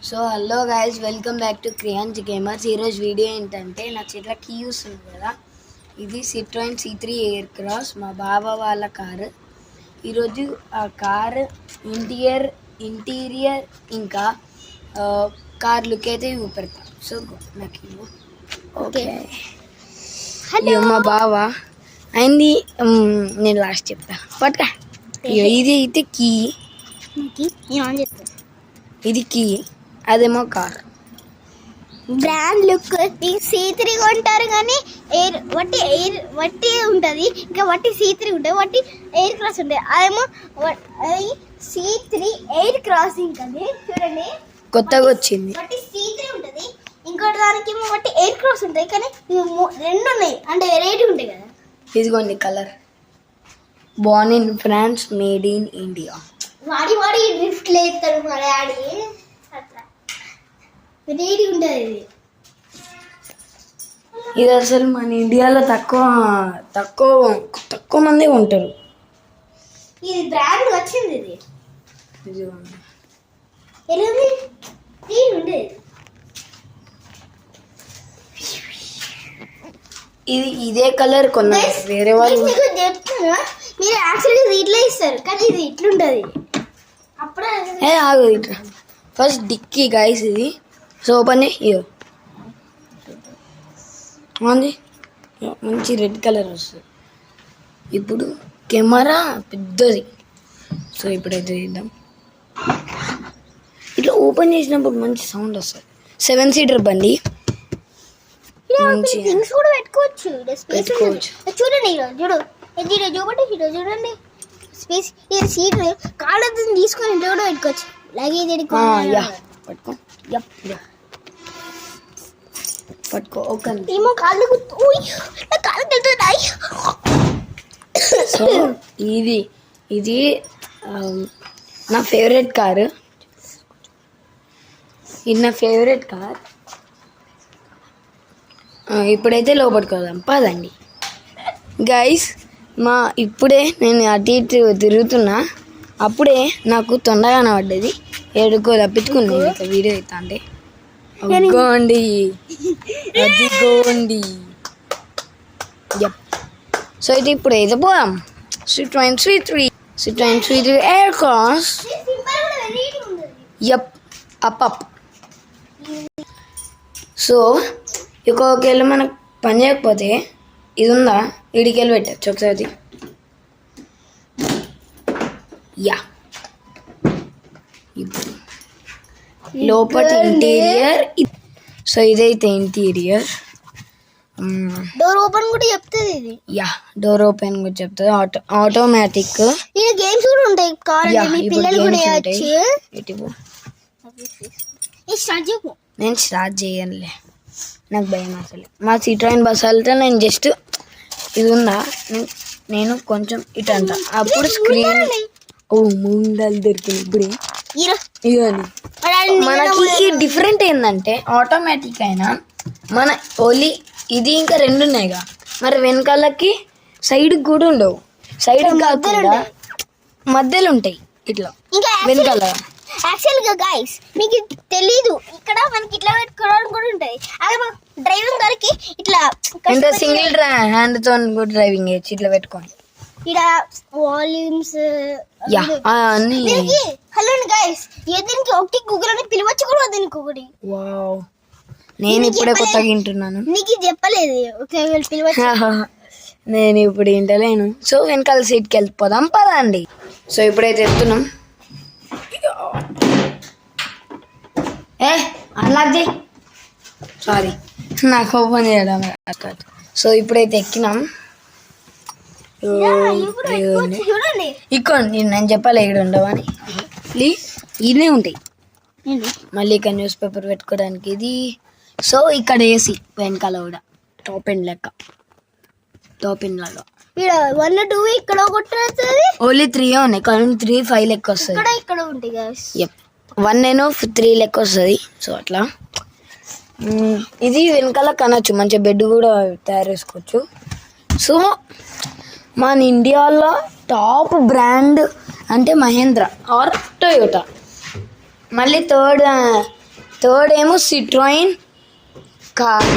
So hello guys, welcome back to క్రియాన్స్ gamers. ఈరోజు video ఏంటంటే, నా చేతిలో కీ ఉంది కదా, ఇది సిట్రాయిన్ C3 ఎయిర్ క్రాస్, మా బావ వాళ్ళ కారు. ఈరోజు ఆ కారు ఇంటీరియర్ ఇంకా కార్ లుక్ అయితే చూపెడతా. సో నాకు ఓకే, మా బావ అయింది. నేను లాస్ట్ చెప్తా పట్టుకా. ఇది అయితే కీ, ఇది కీ, అదేమో కార్. బ్రాండ్ లుక్ C3 కొంటారు కానీ వట్టి ఉంటుంది, ఇంకా వట్టి C3 ఉంటుంది, వట్టి ఎయిర్ క్రాస్ ఉంటుంది. అదేమో C3 ఎయిర్ క్రాసింగ్ అది చూడండి, కొత్తగా వచ్చింది. వట్టి C3 ఉంటుంది, ఇంకోటి దానికి ఏమో వట్టి ఎయిర్ క్రాస్ ఉంటాయి. కానీ రెండు ఉన్నాయి అంటే వెరైటీ ఉంటాయి కదా. ఇదిగోండి colour, born in France, made in India. వాడి డ్రిఫ్ట్ లేస్తాడు మా డాడీ, అట్లా వెరైటీ ఉంటుంది. ఇది అసలు మన ఇండియాలో తక్కువ మంది ఉంటారు. ఇది బ్రాండ్ వచ్చింది. ఇది ఇదిగోండి, ఎనిమిది ఉండేది. ఇది ఇదే కలర్ కొన్నా వేరే వాళ్ళు. చెప్తున్నా, మీరు యాక్చువల్గా ఇట్లా ఇస్తారు కానీ ఇది ఇట్లుంటది. అప్పుడే ఆగు, ఇట్లా ఫస్ట్ డిక్కీ గైస్. ఇది సో ఓపెన్ ఇయో మంచి రెడ్ కలర్ వస్తుంది. ఇప్పుడు కెమెరా పెద్దది, సో ఇప్పుడైతే ఇద్దాం. ఇట్లా ఓపెన్ చేసినప్పుడు మంచి సౌండ్ వస్తుంది. 7 సీటర్ బండి, మంచి థింగ్స్ కూడా పెట్టుకోవచ్చు. చూడండి, చూడండి స్పేస్. ఇది సీట్ కాళ్ళతో తీసుకొని ఇంట్లో కూడా పెట్టుకోవచ్చు. లగేజ్ పట్టుకో ఒక ఏమో కాళ్ళు సో ఇది నా ఫేవరెట్ కారు. ఇది నా ఫేవరెట్ కార్. ఇప్పుడైతే లోపడుకోదాం పదండి గైస్. ఇప్పుడే నేను అటు ఇటు తిరుగుతున్నా, అప్పుడే నాకు తొందరగా కనబడ్డది. ఏడుకో తప్పించుకుంది ఇట్లా వీడియో అవుతా అంటే. అదిగోండి సో ఇది ఇప్పుడు అయితే పోదాం. సిట్రాయిన్ C3 air cross. Up. So ఒకవేళ మనకు పని చేయకపోతే ఇది ఉందా, ఇడికెళ్ళి పెట్టచ్చు ఒకసారి. ఇప్పుడు లోపటి ఇంటీరియర్. సో ఇదైతే ఇంటీరియర్. డోర్ ఓపెన్ కూడా చెప్తుంది. ఇది డోర్ ఓపెన్ కూడా చెప్తుంది. ఆటోమేటిక్. ఇది గేమ్స్ కూడా ఉంటాయి. కార్ మీ పిల్లలు కూడా చేయొచ్చు. నేను స్టార్ట్ చేయనులే, నాకు భయం అసలు. మా సిట్రాయిన్ బస్ వెళ్తే నేను జస్ట్ ఇది ఉందా, నేను కొంచెం ఇటు అంట, అప్పుడు స్క్రీన్ ముందలు దొరికింది. ఇప్పుడు మనకి డిఫరెంట్ ఏంటంటే, ఆటోమేటిక్ అయినా మన ఓన్లీ ఇది ఇంకా రెండు ఉన్నాయిగా, మరి వెనకాలకి సైడ్ కూడా ఉండవు. సైడ్ కాకుండా మధ్యలో ఉంటాయి ఇట్లా వెనకాల. యాక్చువల్గా గైస్ మీకు తెలీదు, ఇక్కడ మనకి ఇట్లా పెట్టుకోవడానికి కూడా ఉంటుంది. అదే డ్రైవింగ్ గారికి ఇట్లా అంటే సింగిల్ హ్యాండ్ తో కూడా డ్రైవింగ్ చేయొచ్చు ఇట్లా పెట్టుకోండి. ఇక్కడ వాల్యూమ్స్ అన్ని. హలో గైస్, దీనికి ఒకటి గూగుల్ అని పిలవచ్చు కూడా, దీనికి ఒకటి. వావ్, నేను ఇప్పుడే కొత్తగా వింటున్నాను. నీకు చెప్పలేదు పిలవచ్చు. నేను ఇప్పుడు వింటలేను. సో వెనకాల సీట్కి వెళ్ళిపోదాం పదండి. సో ఇప్పుడైతే వెళ్తున్నాం. అన్లాక్ చేయి, సారీ నాకు ఓపెన్ చేయడం. సో ఇప్పుడైతే ఎక్కినాం. ఇక్కడ నేను చెప్పాలి ఇక్కడ ఉండవని, ఇదే ఉంటాయి. మళ్ళీ ఇక్కడ న్యూస్ పేపర్ పెట్టుకోవడానికి ఇది. సో ఇక్కడ ఏసీ వెనకాల కూడా టాప్ ఎండ్ లెక్క, టాప్ ఎండ్ లాగా. 1 2 ఇక్కడ ఒకటి ఓన్లీ 3 ఉన్నాయి, కానీ 3 5 లెక్క వస్తుంది. ఇక్కడ ఉంటాయి 1 3 లెక్క వస్తుంది. సో అట్లా ఇది వెనకాల కనొచ్చు, మంచిగా బెడ్ కూడా తయారు చేసుకోవచ్చు. సో మన ఇండియాలో టాప్ బ్రాండ్ అంటే మహేంద్ర ఆర్ టొయోటా. మళ్ళీ థర్డ్ థర్డ్ ఏమో సిట్రాయిన్ కార్.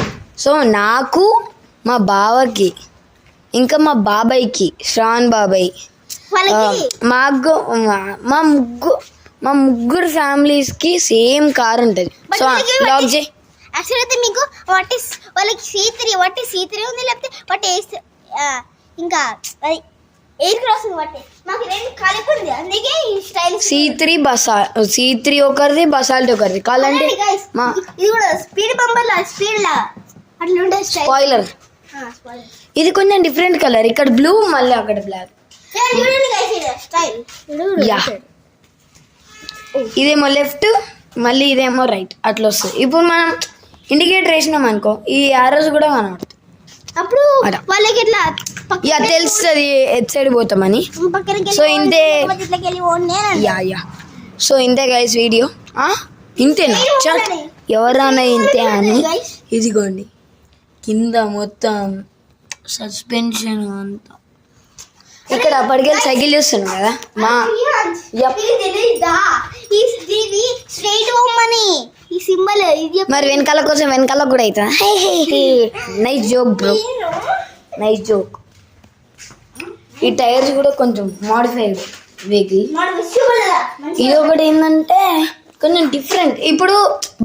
సో నాకు, మా బావకి, ఇంకా మా బాబాయ్కి, శ్రావణ్ బాబాయ్, మా ముగ్గురు ఫ్యామిలీస్కి సేమ్ కార్ ఉంటుంది. సో లాక్ చేయి. యాక్చువల్ అయితే మీకు వాళ్ళకి C3 ఉంది, లేకపోతే వాటి ఇంకా ఎయిర్ క్రాస్ ఉంది. వాటి మాకు రెండు కలిపి ఉంది, అందుకే ఈ స్టైల్. C3 ఒకరిది, బసాల్ట్ ఒకరిది. కావాలంటే ఇది కూడా స్పీడ్ బంపర్ లా, స్పీడ్ లా అట్లా ఉంటుంది స్పాయిలర్. ఇది కొంచెం డిఫరెంట్ కలర్, ఇక్కడ బ్లూ, మళ్ళీ అక్కడ బ్లాక్. ఇదేమో లెఫ్ట్, మళ్ళీ ఇదేమో రైట్, అట్లా వస్తుంది. ఇప్పుడు మనం ఇండికేటర్ వేసినాం అనుకో, ఈ ఆరోస్ కూడా కనబడుతుంది. అప్పుడు వాళ్ళకి ఎట్లా తెలుస్తుంది ఎట్ సైడ్ పోతామని. సో ఇంతే. సో ఇంతే గైస్ వీడియో. ఇంతేనా? ఎవరన్నా ఇంతే అని. ఇదిగోండి కింద మొత్తం సస్పెన్షన్ అంతా. ఇక్కడ అప్పటికెళ్ళి సైకిల్ చూస్తున్నాం కదా మా. ఈ సింబల్ మరి వెనకాల కోసం వెనకాల కూడా అవుతుందా? Nice joke bro, nice joke. ఈ టైర్స్ కూడా కొంచెం మోడిఫైడ్ వెహికల్. ఇది ఒకటి ఏంటంటే కొంచెం డిఫరెంట్. ఇప్పుడు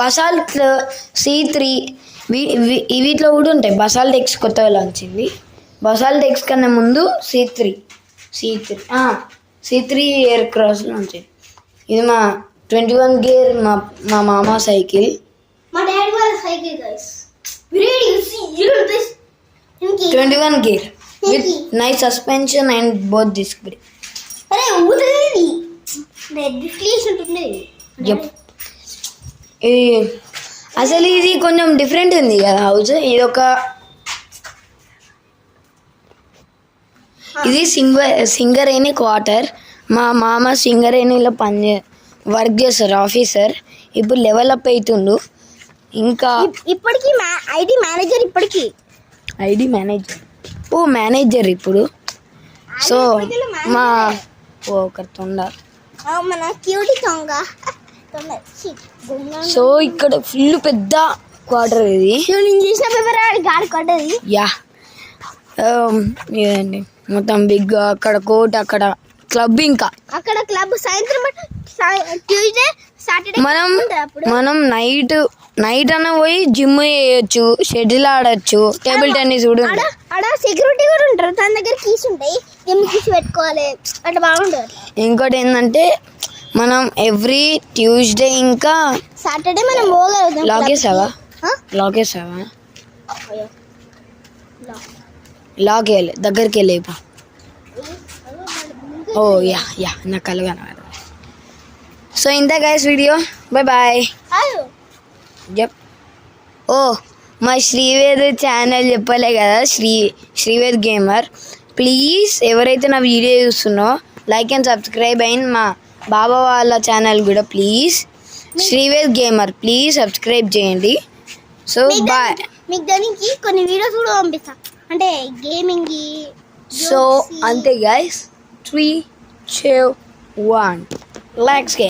బసాల్ట్ C3 వీటిలో కూడా ఉంటాయి. బసాల్ట్ ఎక్స్ కొత్తగా లాంచ్ అయింది. బసాల్ట్ ఎక్స్ కన్నా ముందు C3 ఎయిర్ క్రాస్ లాంచ్ అయింది. ఇది మా 21 గేర్ మా మామ సైకిల్. మా డాడీ వాళ్ళ cycle guys. 21 gear with nice suspension and both disc brake. అరే ఊతది డిఫ్లేషన్ ఉంటుంది. అసలు ఇది కొంచెం డిఫరెంట్ ఉంది కదా హౌస్. ఇది సింగరేణి క్వార్టర్. మా మామ సింగరేణిలో వర్క్ చేస్తారు, ఆఫీసర్. ఇప్పుడు లెవెల్ అప్ అవుతుండు. ఇంకా ఇప్పటికీ ఐడి మేనేజర్. మేనేజర్ ఇప్పుడు. సో మా ఒకరి తొండ. సో ఇక్కడ ఫుల్ పెద్ద క్వార్టర్ ఇది. యా ఇదండి మొత్తం బిగ్. అక్కడ కోర్ట్, అక్కడ క్లబ్, ఇంకా అక్కడ క్లబ్ సాయంత్రం ట్యూస్డే సాటర్డే మనం నైట్ అన్న పోయి జిమ్ చేయొచ్చు, షటిల్ ఆడొచ్చు, టేబుల్ టెన్నిస్ కూడా. అక్కడ సెక్యూరిటీ కూడా ఉంటారు, తన దగ్గర కీస్ ఉంటాయి, కీస్ పెట్టుకోవాలి, అట్లా బాగుంటుంది. ఇంకోటి ఏంటంటే మనం ఎవ్రీ ట్యూస్డే ఇంకా సాటర్డే మనం పోగలుగుతాం. లాక్ వేయాలి, దగ్గరికి వెళ్ళి. ఓ యా నాకు కలుగా. సో ఇంత గైస్ వీడియో. బాయ్. ఓ మా శ్రీవేద్ ఛానల్ చెప్పలే కదా, శ్రీవేద్ గేమర్. ప్లీజ్ ఎవరైతే నా వీడియో చూస్తున్నో లైక్ అండ్ సబ్స్క్రైబ్ అయిన మా బాబా వాళ్ళ ఛానల్ కూడా please Srived gamer please subscribe చేయండి. So bye. మీకు దానికి కొన్ని వీడియోస్ కూడా పంపిస్తా, అంటే గేమింగ్. సో అంతే గైస్. 3, 2, 1 let's go.